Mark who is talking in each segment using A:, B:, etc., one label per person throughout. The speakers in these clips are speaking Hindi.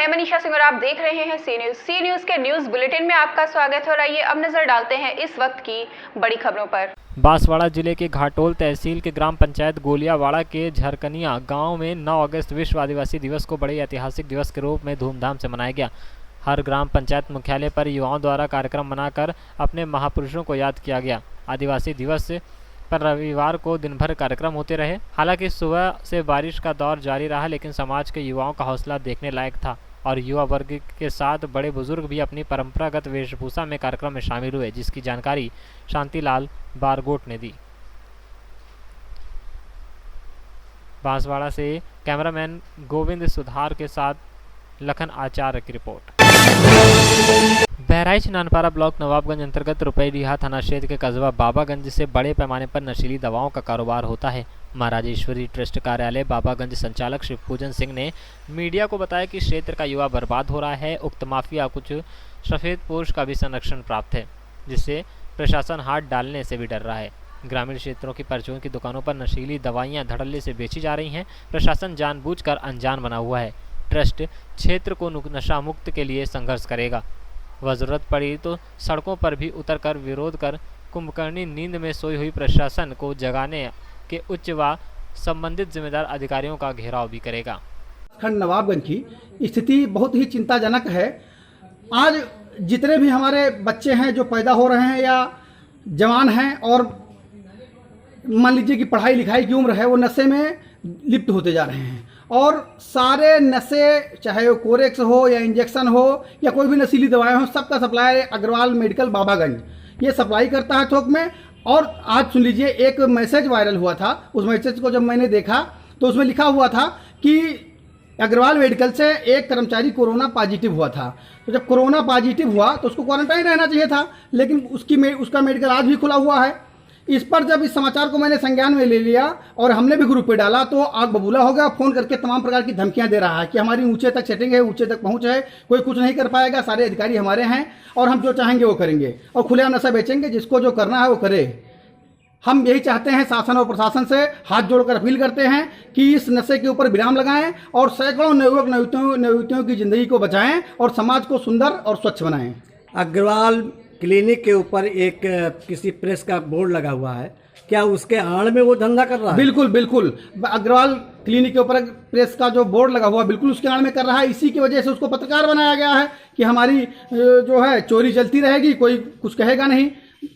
A: मैं मनीषा सिंह और आप देख रहे हैं सी न्यूज़ के न्यूज़ बुलेटिन में आपका स्वागत हो रहा है। अब नजर डालते हैं इस वक्त की बड़ी खबरों पर।
B: बांसवाड़ा जिले के घाटोल तहसील के ग्राम पंचायत गोलियावाड़ा के झरकनिया गांव में 9 अगस्त विश्व आदिवासी दिवस को बड़े ऐतिहासिक दिवस के रूप में धूमधाम से मनाया गया। हर ग्राम पंचायत मुख्यालय पर युवाओं द्वारा कार्यक्रम बनाकर अपने महापुरुषों को याद किया गया। आदिवासी दिवस पर रविवार को दिन भर कार्यक्रम होते रहे। हालांकि सुबह से बारिश का दौर जारी रहा, लेकिन समाज के युवाओं का हौसला देखने लायक था और युवा वर्ग के साथ बड़े बुजुर्ग भी अपनी परंपरागत वेशभूषा में कार्यक्रम में शामिल हुए, जिसकी जानकारी शांतिलाल बारगोट ने दी। बांसवाड़ा से कैमरामैन गोविंद सुधार के साथ लखन आचार्य की रिपोर्ट। बहराइच नानपारा ब्लॉक नवाबगंज अंतर्गत रुपईडीहा थाना क्षेत्र के कस्बा बाबागंज से बड़े पैमाने पर नशीली दवाओं का कारोबार होता है। महाराजेश्वरी ट्रस्ट कार्यालय बाबागंज संचालक शिवपूजन सिंह ने मीडिया को बताया कि क्षेत्र का युवा बर्बाद हो रहा है। उक्त माफिया कुछ सफेदपोश का भी संरक्षण प्राप्त है, जिससे प्रशासन हाथ डालने से भी डर रहा है। ग्रामीण क्षेत्रों की परचून की दुकानों पर नशीली दवाइयां धड़ल्ले से बेची जा रही हैं। प्रशासन जानबूझकर अनजान बना हुआ है। ट्रस्ट क्षेत्र को नशा मुक्त के लिए संघर्ष करेगा। वह जरूरत पड़ी तो सड़कों पर भी उतरकर विरोध कर कुंभकर्णी नींद में सोई हुई प्रशासन को जगाने के उच्च व संबंधित जिम्मेदार अधिकारियों का घेराव भी करेगा।
C: खंड नवाबगंज की स्थिति बहुत ही चिंताजनक है। आज जितने भी हमारे बच्चे हैं जो पैदा हो रहे हैं या जवान हैं और मान लीजिए कि पढ़ाई लिखाई की उम्र है, वो नशे में लिप्त होते जा रहे हैं और सारे नशे, चाहे वो कोरेक्स हो या इंजेक्शन हो या कोई भी नशीली दवाएं हो, सबका सप्लाई अग्रवाल मेडिकल बाबागंज ये सप्लाई करता है थोक में। और आज सुन लीजिए, एक मैसेज वायरल हुआ था। उस मैसेज को जब मैंने देखा तो उसमें लिखा हुआ था कि अग्रवाल मेडिकल से एक कर्मचारी कोरोना पॉजिटिव हुआ था। तो जब कोरोना पॉजिटिव हुआ तो उसको क्वारंटाइन रहना चाहिए था, लेकिन उसका मेडिकल आज भी खुला हुआ है। इस पर जब इस समाचार को मैंने संज्ञान में ले लिया और हमने भी ग्रुप पे डाला तो आग बबूला हो गया। फ़ोन करके तमाम प्रकार की धमकियां दे रहा है कि हमारी ऊंचे तक सेटिंग है, ऊंचे तक पहुंच है, कोई कुछ नहीं कर पाएगा, सारे अधिकारी हमारे हैं और हम जो चाहेंगे वो करेंगे और खुलेआम नशा बेचेंगे। जिसको जो करना है वो करे। हम यही चाहते हैं, शासन और प्रशासन से हाथ जोड़कर अपील करते हैं कि इस नशे के ऊपर विराम लगाएं और सैकड़ों नवयुवक नवयुवतियों की जिंदगी को बचाएं और समाज को सुंदर और स्वच्छ बनाएं।
D: अग्रवाल क्लिनिक के ऊपर एक किसी प्रेस का बोर्ड लगा हुआ है, क्या उसके आड़ में वो धंधा कर रहा है?
C: बिल्कुल बिल्कुल, अग्रवाल क्लिनिक के ऊपर प्रेस का जो बोर्ड लगा हुआ बिल्कुल उसके आड़ में कर रहा है। इसी की वजह से उसको पत्रकार बनाया गया है कि हमारी जो है चोरी चलती रहेगी, कोई कुछ कहेगा नहीं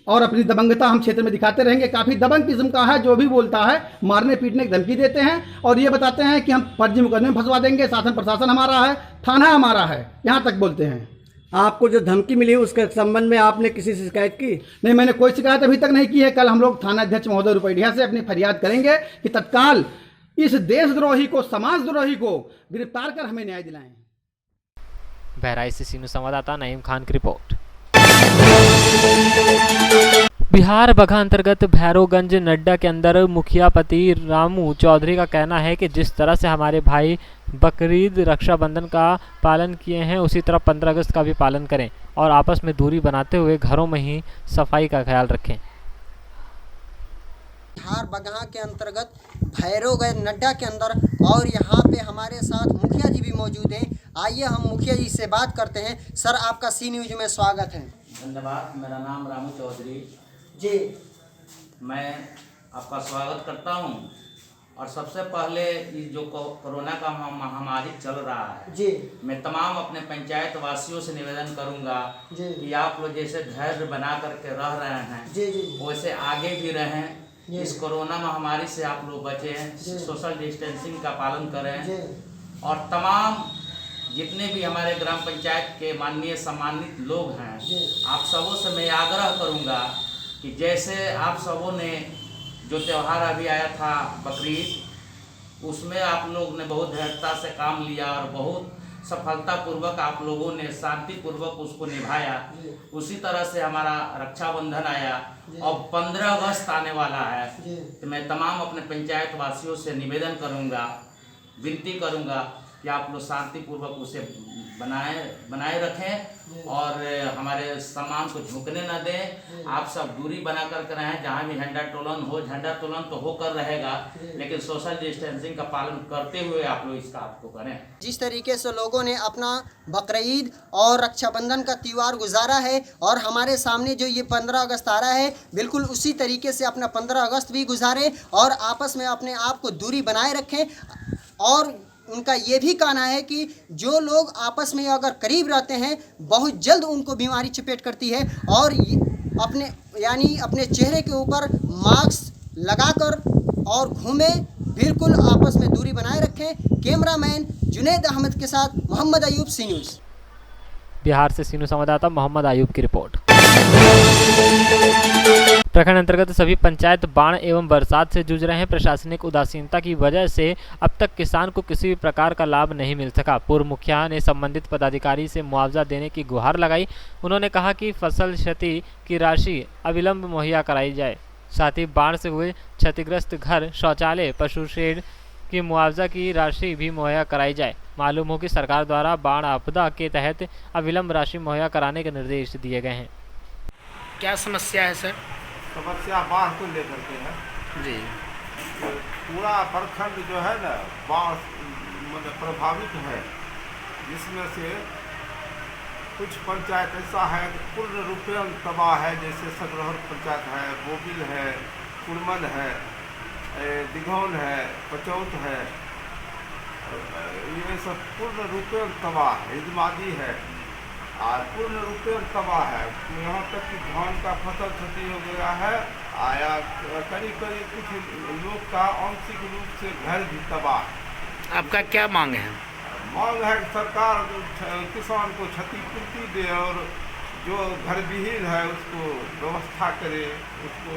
C: और अपनी दबंगता हम क्षेत्र में दिखाते रहेंगे। काफ़ी दबंग किस्म का है, जो भी बोलता है मारने पीटने की धमकी देते हैं और ये बताते हैं कि हम फर्जी मुकदमे में फंसवा देंगे, शासन प्रशासन हमारा है, थाना हमारा है, यहाँ तक बोलते हैं।
D: आपको जो धमकी मिली उसके संबंध में आपने किसी से शिकायत की?
C: नहीं, मैंने कोई शिकायत अभी तक नहीं की है। कल हम लोग थाना अध्यक्ष महोदय रुपईडीहा से अपनी फरियाद करेंगे कि तत्काल इस देशद्रोही को, समाजद्रोही को गिरफ्तार कर हमें न्याय दिलाएं।
B: बहराइच से सीनियर संवाददाता नईम खान की रिपोर्ट। बिहार बगहा अंतर्गत भैरोगंज नड्डा के अंदर मुखिया पति रामू चौधरी का कहना है कि जिस तरह से हमारे भाई बकरीद रक्षाबंधन का पालन किए हैं, उसी तरह 15 अगस्त का भी पालन करें और आपस में दूरी बनाते हुए घरों में ही सफाई का ख्याल रखें।
E: बिहार बगहा के अंतर्गत भैरोगंज नड्डा के अंदर और यहाँ पे हमारे साथ मुखिया जी भी मौजूद हैं। आइए हम मुखिया जी से बात करते हैं। सर, आपका सी न्यूज में स्वागत है।
F: धन्यवाद। मेरा नाम रामू चौधरी
E: जी,
F: मैं आपका स्वागत करता हूं। और सबसे पहले ये जो कोरोना का महामारी चल रहा है
E: जी,
F: मैं तमाम अपने पंचायत वासियों से निवेदन करूंगा
E: जी,
F: कि आप लोग जैसे धैर्य बना करके रह रहे हैं
E: जी, जी,
F: वैसे आगे भी रहें। इस कोरोना महामारी से आप लोग बचें, सोशल डिस्टेंसिंग का पालन करें
E: जी,
F: और तमाम जितने भी हमारे ग्राम पंचायत के माननीय सम्मानित लोग हैं, आप सबों से मैं आग्रह करूंगा कि जैसे आप सबों ने जो त्यौहार अभी आया था बकरीद, उसमें आप लोग ने बहुत धैर्यता से काम लिया और बहुत सफलतापूर्वक आप लोगों ने शांतिपूर्वक उसको निभाया। उसी तरह से हमारा रक्षाबंधन आया और 15 अगस्त आने वाला है। तो मैं तमाम अपने पंचायत वासियों से निवेदन करूंगा, विनती करूंगा कि आप लोग शांतिपूर्वक उसे बनाए रखें और हमारे सामान को झुकने न दें। आप सब दूरी बना कर रहें। जहाँ भी झंडा तोलन हो, झंडा तोलन तो होकर रहेगा, लेकिन सोशल डिस्टेंसिंग का पालन करते हुए आप लोग इस काम को करें।
E: जिस तरीके से लोगों ने अपना बकरीद और रक्षाबंधन का त्यौहार गुजारा है और हमारे सामने जो ये 15 अगस्त आ रहा है, बिल्कुल उसी तरीके से अपना 15 अगस्त भी गुजारें और आपस में अपने आप को दूरी बनाए रखें। और उनका ये भी कहना है कि जो लोग आपस में अगर करीब रहते हैं, बहुत जल्द उनको बीमारी चपेट करती है और अपने चेहरे के ऊपर मास्क लगाकर और घूमें, बिल्कुल आपस में दूरी बनाए रखें। कैमरामैन जुनैद अहमद के साथ मोहम्मद अयूब, सी न्यूज़।
B: बिहार से सी न्यूज़ संवाददाता मोहम्मद अयूब की रिपोर्ट। प्रखंड अंतर्गत सभी पंचायत बाढ़ एवं बरसात से जूझ रहे हैं। प्रशासनिक उदासीनता की वजह से अब तक किसान को किसी भी प्रकार का लाभ नहीं मिल सका। पूर्व मुखिया ने संबंधित पदाधिकारी से मुआवजा देने की गुहार लगाई। उन्होंने कहा कि फसल क्षति की राशि अविलंब मुहैया कराई जाए। साथ ही बाढ़ से हुए क्षतिग्रस्त घर, शौचालय, पशु शेड की मुआवजा की राशि भी मुहैया कराई जाए। मालूम हो कि सरकार द्वारा बाढ़ आपदा के तहत अविलंब राशि मुहैया कराने के निर्देश दिए गए हैं।
G: क्या समस्या है सर?
H: समस्या बाढ़ को लेकर के है
G: जी।
H: पूरा प्रखंड जो है ना बाढ़ मतलब प्रभावित है, जिसमें से कुछ पंचायत ऐसा है कि पूर्ण रूपेण तबाह है, जैसे सगरहर पंचायत है, बोबिल है, कुरमन है, दिघौन है, पचौत है, ये सब पूर्ण रूपेण तबाह है। इजमादी है और पूर्ण रूपेण तबाह है। यहाँ तक कि धान का फसल क्षति हो गया है, आया करीब कुछ लोग का आंशिक रूप से घर भी तबाह।
G: आपका क्या मांग है?
H: मांग है कि सरकार किसान को क्षतिपूर्ति दे और जो घर विहीन है उसको व्यवस्था करे, उसको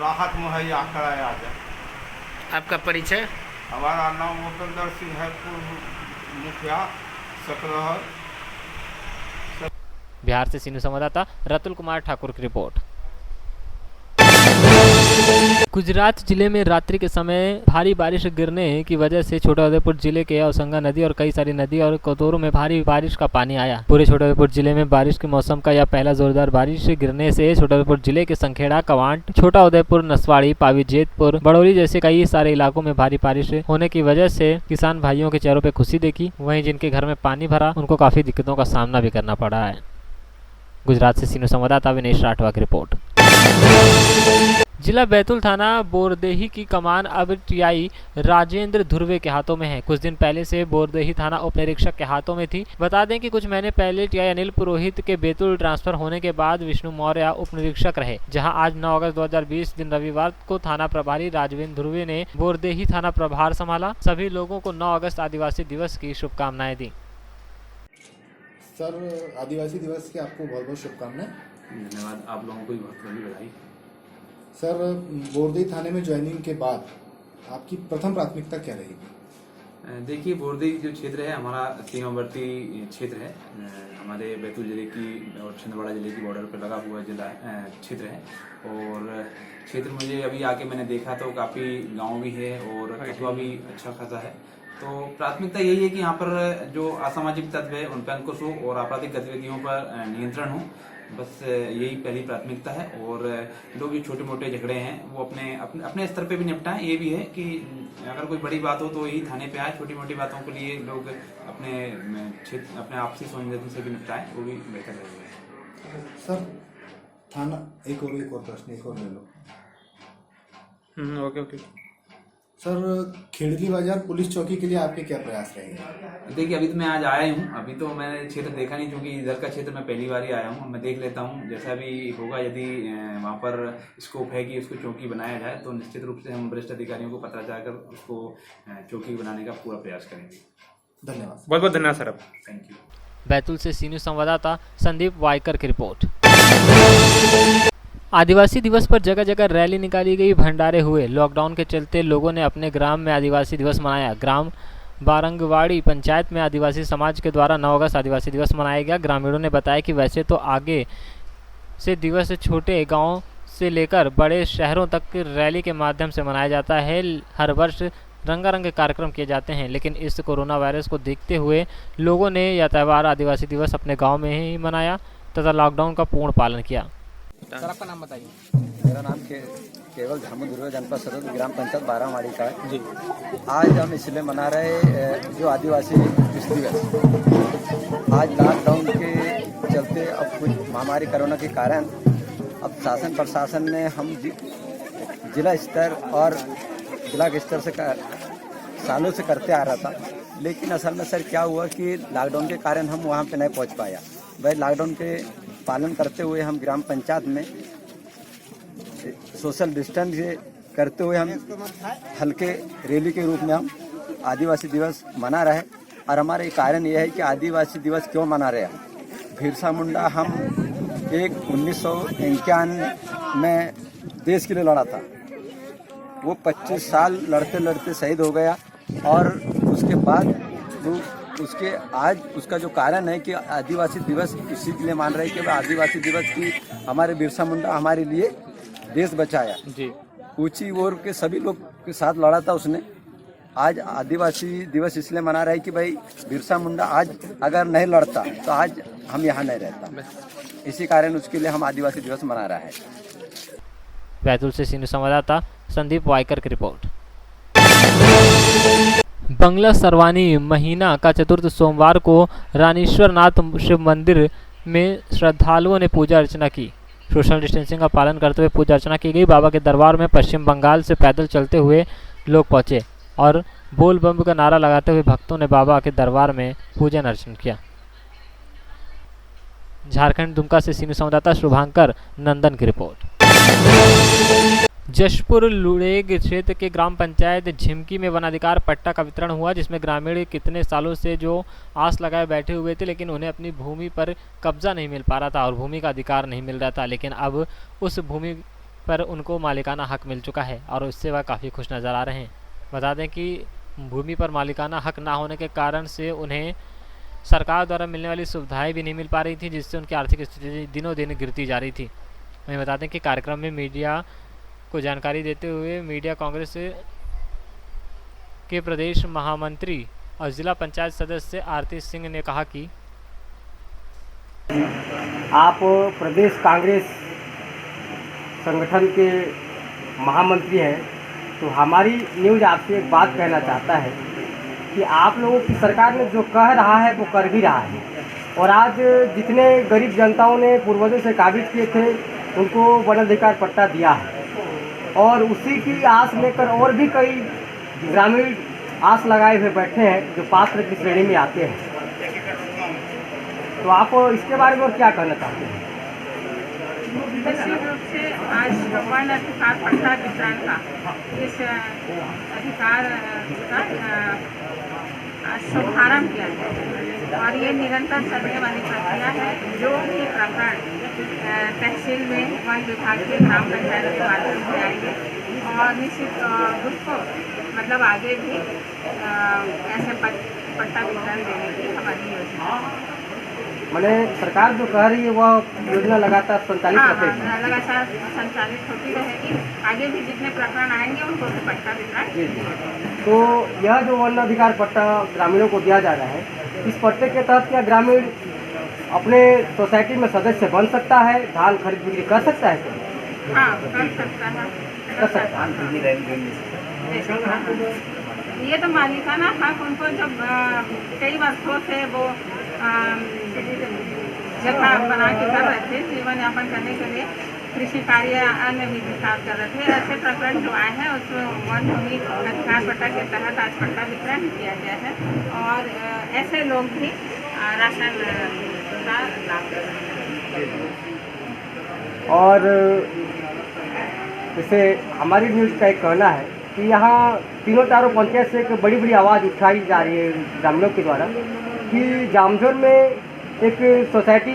H: राहत मुहैया कराया जाए।
G: आपका परिचय?
H: हमारा नाम उपेंद्र सिंह है, पूर्व मुखिया सकरहर।
B: बिहार से सी न्यूज़ संवाददाता रतुल कुमार ठाकुर की रिपोर्ट। गुजरात जिले में रात्रि के समय भारी बारिश गिरने की वजह से छोटाउदेपुर जिले के औसंगा नदी और कई सारी नदी और कोतोरों में भारी बारिश का पानी आया। पूरे छोटाउदेपुर जिले में बारिश के मौसम का यह पहला जोरदार बारिश गिरने से छोटाउदेपुर जिले के संखेड़ा, कवांट, छोटाउदेपुर, नसवाड़ी, पावीजेतपुर, बड़ौली जैसे कई सारे इलाकों में भारी बारिश होने की वजह से किसान भाइयों के चेहरों पर खुशी देखी। वहीं जिनके घर में पानी भरा उनको काफी दिक्कतों का सामना भी करना पड़ा है। गुजरात से सी न्यूज़ संवाददाता विनेश राठवा की रिपोर्ट। जिला बैतूल थाना बोरदेही की कमान अब टीआई राजेंद्र ध्रुवे के हाथों में है। कुछ दिन पहले से बोरदेही थाना उप निरीक्षक के हाथों में थी। बता दें कि कुछ महीने पहले टीआई अनिल पुरोहित के बैतूल ट्रांसफर होने के बाद विष्णु मौर्य उप निरीक्षक रहे, जहां आज 9 अगस्त 2020 दिन रविवार को थाना प्रभारी राजवेंद्र ध्रुवे ने बोरदेही थाना प्रभार संभाला। सभी लोगों को 9 अगस्त आदिवासी दिवस की शुभकामनाएं दी।
I: सर, आदिवासी दिवस की आपको बहुत बहुत शुभकामनाएं।
J: धन्यवाद, आप लोगों को भी बहुत बहुत बधाई।
I: सर, बोरदेही थाने में ज्वाइनिंग के बाद आपकी प्रथम प्राथमिकता क्या रहेगी?
J: देखिए, बोरदेही जो क्षेत्र है हमारा सीमावर्ती क्षेत्र है। हमारे बैतूल जिले की और छिंदवाड़ा जिले की बॉर्डर पर लगा हुआ जिला क्षेत्र है और क्षेत्र मुझे अभी आके मैंने देखा तो काफ़ी गांव भी है और कस्बा भी अच्छा खासा है। तो प्राथमिकता यही है कि यहाँ पर जो असामाजिक तत्व है उन पर अंकुश हो और आपराधिक गतिविधियों पर नियंत्रण हो। बस यही पहली प्राथमिकता है और लोग जो छोटे मोटे झगड़े हैं वो अपने स्तर पे भी निपटाएं। ये भी है कि अगर कोई बड़ी बात हो तो यही थाने पे आए, छोटी मोटी बातों के लिए लोग अपने आपसी संवेदन से भी निपटाएं, वो भी बेहतर रहेगा।
I: सर, थाना एक और प्रश्न ले लो।
G: ओके।
I: सर, खेड़ली बाजार पुलिस चौकी के लिए आपके क्या प्रयास रहेंगे?
J: देखिए, अभी तो मैं आज आया हूँ, अभी तो मैंने क्षेत्र देखा नहीं क्योंकि इधर का क्षेत्र मैं पहली बार ही आया हूँ। मैं देख लेता हूँ, जैसा भी होगा यदि वहाँ पर स्कोप है कि उसको चौकी बनाया जाए तो निश्चित रूप से हम वरिष्ठ अधिकारियों को पता चलाकर उसको चौकी बनाने का पूरा प्रयास करेंगे।
I: धन्यवाद।
G: बहुत बहुत धन्यवाद सर।
J: Thank you.
B: बैतूल से सी न्यूज़ संवाददाता संदीप वायकर की रिपोर्ट। आदिवासी दिवस पर जगह जगह रैली निकाली गई, भंडारे हुए। लॉकडाउन के चलते लोगों ने अपने ग्राम में आदिवासी दिवस मनाया। ग्राम बारंगवाड़ी पंचायत में आदिवासी समाज के द्वारा 9 अगस्त आदिवासी दिवस मनाया गया। ग्रामीणों ने बताया कि वैसे तो आगे से दिवस छोटे गांव से लेकर बड़े शहरों तक रैली के माध्यम से मनाया जाता है। हर वर्ष रंगारंग कार्यक्रम किए जाते हैं, लेकिन इस कोरोना वायरस को देखते हुए लोगों ने यह त्यौहार आदिवासी दिवस अपने गांव में ही मनाया तथा लॉकडाउन का पूर्ण पालन किया।
G: सर आपका नाम बताइए।
K: मेरा नाम केवल झामू दुर्गा जनपद सदर ग्राम पंचायत बारामाड़ी का है जी। आज हम इसलिए मना रहे जो आदिवासी दिवस। आज लॉकडाउन के चलते अब कुछ महामारी कोरोना के कारण अब शासन प्रशासन ने हम जिला स्तर और ब्लॉक स्तर से सालों से करते आ रहा था, लेकिन असल में सर क्या हुआ कि लॉकडाउन के कारण हम वहाँ पे नहीं पहुँच पाया। भाई लॉकडाउन के पालन करते हुए हम ग्राम पंचायत में सोशल डिस्टेंस करते हुए हम हल्के रैली के रूप में हम आदिवासी दिवस मना रहे। और हमारा ये कारण यह है कि आदिवासी दिवस क्यों मना रहे हैं। बिरसा मुंडा हम एक 1951 में देश के लिए लड़ा था। वो 25 साल लड़ते लड़ते शहीद हो गया और उसके बाद उसके आज उसका जो कारण है कि आदिवासी दिवस इसी के लिए मान रहे हैं कि आदिवासी दिवस की हमारे बिरसा मुंडा हमारे लिए देश बचाया जी। ऊंची ओर के सभी लोग के साथ लड़ा था उसने। आज आदिवासी दिवस इसलिए मना रहे हैं कि भाई बिरसा मुंडा आज अगर नहीं लड़ता तो आज हम यहाँ नहीं रहता। इसी कारण उसके लिए हम आदिवासी दिवस मना रहे हैं।
B: बैतूल से सीनियर संवाददाता संदीप वाइकर की रिपोर्ट। बंगला सरवानी महीना का चतुर्थ सोमवार को रानीश्वरनाथ शिव मंदिर में श्रद्धालुओं ने पूजा अर्चना की। सोशल डिस्टेंसिंग का पालन करते हुए पूजा अर्चना की गई। बाबा के दरबार में पश्चिम बंगाल से पैदल चलते हुए लोग पहुंचे और बोल बम का नारा लगाते हुए भक्तों ने बाबा के दरबार में पूजन अर्चन किया। झारखंड दुमका से सीनियर संवाददाता शुभांकर नंदन की रिपोर्ट। जशपुर लुड़ेग क्षेत्र के ग्राम पंचायत झिमकी में वनाधिकार पट्टा का वितरण हुआ, जिसमें ग्रामीण कितने सालों से जो आस लगाए बैठे हुए थे, लेकिन उन्हें अपनी भूमि पर कब्जा नहीं मिल पा रहा था और भूमि का अधिकार नहीं मिल रहा था। लेकिन अब उस भूमि पर उनको मालिकाना हक मिल चुका है और उससे वह काफ़ी खुश नज़र आ रहे हैं। बता दें कि भूमि पर मालिकाना हक ना होने के कारण से उन्हें सरकार द्वारा मिलने वाली सुविधाएँ भी नहीं मिल पा रही थी, जिससे उनकी आर्थिक स्थिति दिनों दिन गिरती जा रही थी। वहीं बता दें कि कार्यक्रम में मीडिया को जानकारी देते हुए मीडिया कांग्रेस के प्रदेश महामंत्री और जिला पंचायत सदस्य आरती सिंह ने कहा कि
L: आप प्रदेश कांग्रेस संगठन के महामंत्री हैं, तो हमारी न्यूज़ आपसे एक बात कहना चाहता है कि आप लोगों की सरकार ने जो कह रहा है वो कर भी रहा है। और आज जितने गरीब जनताओं ने पूर्वजों से काबिज किए थे उनको वनाधिकार पट्टा दिया है और उसी की आस लेकर और भी कई ग्रामीण आस लगाए हुए बैठे हैं जो पात्र की श्रेणी में आते हैं। तो आप इसके बारे में क्या कहना चाहते हैं?
M: निश्चित रूप से आज वन अधिकार पट्टा वितरण का इस अधिकार का शुभारम्भ किया गया और ये निरंतर चलने वाली प्रक्रिया है। जो भी प्रकरण तहसील में वन विभाग के ग्राम पंचायत के माध्यम से आएंगे और निश्चित उसको मतलब आगे भी ऐसे पट्टा वितरण देने की हमारी योजना है।
L: मैंने सरकार जो कह रही है वह योजना लगातार संचालित रहेगी।
M: लगातार संचालित होती रहेगी। आगे भी जितने प्रकरण आएंगे उनको भी पट्टा वितरण।
L: तो यह जो वन अधिकार पट्टा ग्रामीणों को दिया जा रहा है, इस पट्टे के तहत क्या ग्रामीण अपने सोसाइटी में सदस्य बन सकता है, धान खरीद बिक्री कर सकता है?
M: हाँ, कर सकता है। ये तो मालिकाना हक उनको जब कई वर्षों से वो जगह बना के कर रहे थे, जीवन यापन करने के लिए कृषि कार्य अन्य विकास कर रहे थे। ऐसे प्रकरण जो आए हैं उसमें वन भूमि अधिकार पट्टा के तहत आज पट्टा वितरण किया गया है और ऐसे लोग भी राशन का लाभ ले सकते हैं।
L: और जैसे हमारी न्यूज़ का एक कहना है कि यहाँ तीनों चारों पंचायत से एक बड़ी बड़ी आवाज़ उठाई जा रही है ग्रामीणों के द्वारा कि जामझर में एक सोसाइटी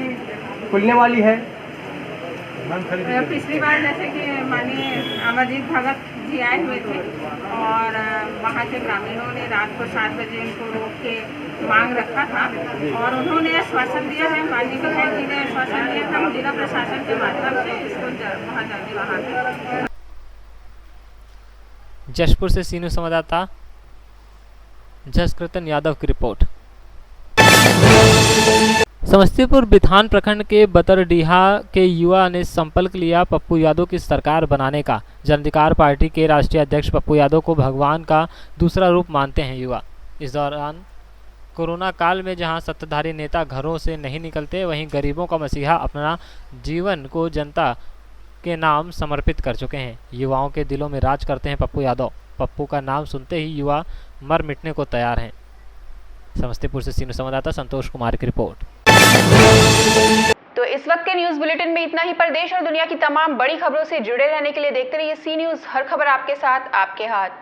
L: खुलने वाली है।
M: पिछली बार जैसे कि माननीय अमरजीत भगत जी आए हुए थे और वहाँ के ग्रामीणों ने रात को 7 बजे उनको रोक के मांग रखा था और उन्होंने आश्वासन दिया है, माननीय विधायक जी ने आश्वासन दिया था जिला प्रशासन के माध्यम से इसको बहुत जल्दी वहाँ पे।
B: जशपुर से सीनियर संवाददाता जसकृतन यादव की रिपोर्ट। समस्तीपुर बिथान प्रखंड के बतरडीहा के युवा ने संपर्क लिया पप्पू यादव की सरकार बनाने का। जन अधिकार पार्टी के राष्ट्रीय अध्यक्ष पप्पू यादव को भगवान का दूसरा रूप मानते हैं युवा। इस दौरान कोरोना काल में जहां सत्ताधारी नेता घरों से नहीं निकलते, वहीं गरीबों का मसीहा अपना जीवन को जनता के नाम समर्पित कर चुके हैं। युवाओं के दिलों में राज करते हैं पप्पू यादव। पप्पू का नाम सुनते ही युवा मर मिटने को तैयार हैं। समस्तीपुर से सीनियर संवाददाता संतोष कुमार की रिपोर्ट।
A: तो इस वक्त के न्यूज बुलेटिन में इतना ही। प्रदेश और दुनिया की तमाम बड़ी खबरों से जुड़े रहने के लिए देखते रहिए सी न्यूज, हर खबर आपके साथ, आपके हाथ।